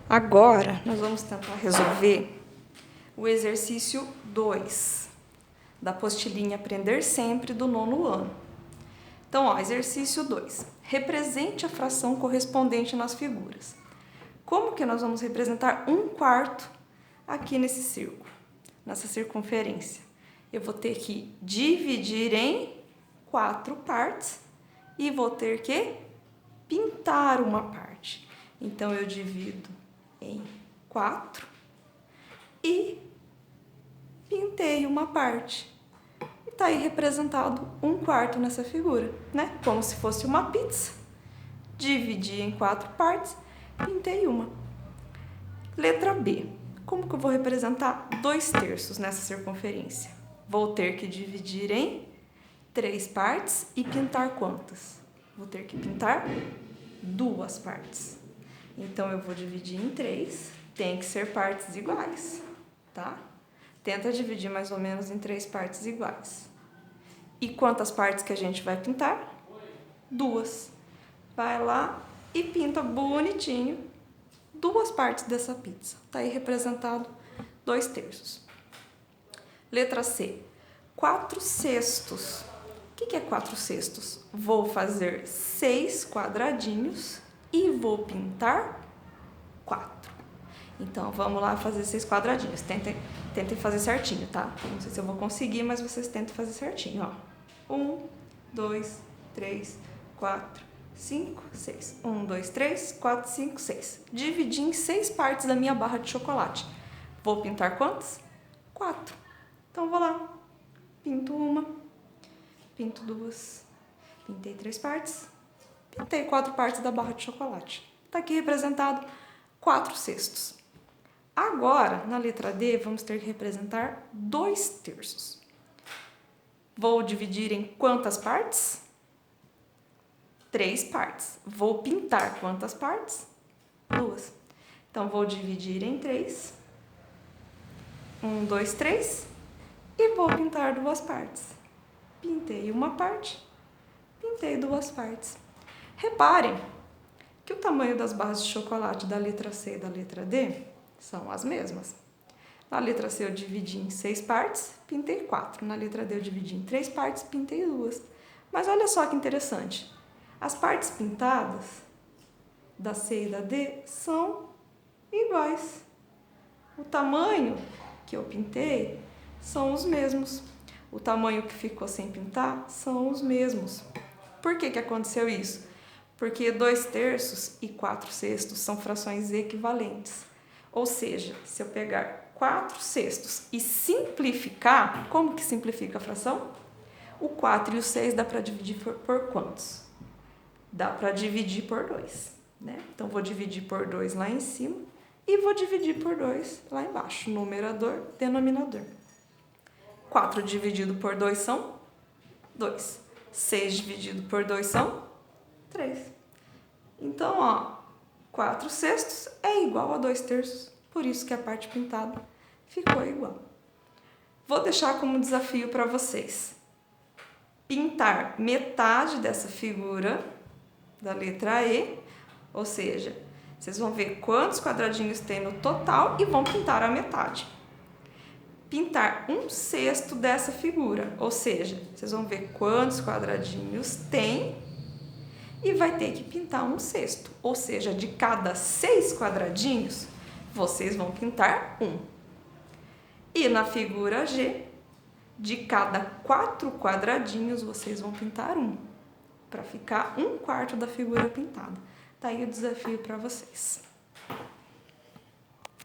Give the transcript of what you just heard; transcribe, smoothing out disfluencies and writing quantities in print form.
Agora, nós vamos tentar resolver o exercício 2 da apostilinha Aprender Sempre do 9º ano. Então, ó, exercício 2. Represente a fração correspondente nas figuras. Como que nós vamos representar 1/4 aqui nesse círculo, nessa circunferência? Eu vou ter que dividir em 4 partes e vou ter que pintar uma parte. Então, eu divido em 4 e pintei uma parte. E tá aí representado 1/4 nessa figura, né? Como se fosse uma pizza. Dividi em 4 partes, pintei uma. Letra B. Como que eu vou representar 2/3 nessa circunferência? Vou ter que dividir em 3 partes e pintar quantas? Vou ter que pintar 2 partes. Então, eu vou dividir em 3, tem que ser partes iguais, tá? Tenta dividir mais ou menos em 3 partes iguais. E quantas partes que a gente vai pintar? 2. Vai lá e pinta bonitinho 2 partes dessa pizza. Tá aí representado 2/3. Letra C. 4/6. O que é 4/6? Vou fazer 6 quadradinhos e vou pintar 4. Então, vamos lá fazer 6 quadradinhos. Tentem fazer certinho, tá? Não sei se eu vou conseguir, mas vocês tentem fazer certinho, ó. 1, 2, 3, 4, 5, 6. 1, 2, 3, 4, 5, 6. Dividi em 6 partes da minha barra de chocolate. Vou pintar quantas? 4. Então, vou lá. Pinto uma, pinto 2, pintei 3 partes, pintei 4 partes da barra de chocolate. Tá aqui representado 4/6. Agora, na letra D, vamos ter que representar 2/3. Vou dividir em quantas partes? 3 partes. Vou pintar quantas partes? 2. Então, vou dividir em 3. 1, 2, 3. E vou pintar 2 partes. Pintei uma parte, pintei 2 partes. Reparem que o tamanho das barras de chocolate da letra C e da letra D são as mesmas. Na letra C eu dividi em 6 partes, pintei 4. Na letra D eu dividi em 3 partes, pintei 2. Mas olha só que interessante. As partes pintadas da C e da D são iguais. O tamanho que eu pintei são os mesmos. O tamanho que ficou sem pintar são os mesmos. Por que aconteceu isso? Porque 2/3 e 4/6 são frações equivalentes. Ou seja, se eu pegar 4/6 e simplificar, como que simplifica a fração? O 4 e o 6 dá para dividir por quantos? Dá para dividir por 2, né? Então, vou dividir por 2 lá em cima e vou dividir por 2 lá embaixo. Numerador, denominador. 4 dividido por 2 são 2. 6 dividido por 2 são 3. Então, ó, 4/6 é igual a 2/3. Por isso que a parte pintada ficou igual. Vou deixar como desafio para vocês pintar metade dessa figura da letra E, ou seja, vocês vão ver quantos quadradinhos tem no total e vão pintar a metade. Pintar 1/6 dessa figura, ou seja, vocês vão ver quantos quadradinhos tem e vai ter que pintar 1/6, ou seja, de cada 6 quadradinhos, vocês vão pintar 1. E na figura G, de cada 4 quadradinhos, vocês vão pintar 1, para ficar 1/4 da figura pintada. Tá aí o desafio para vocês.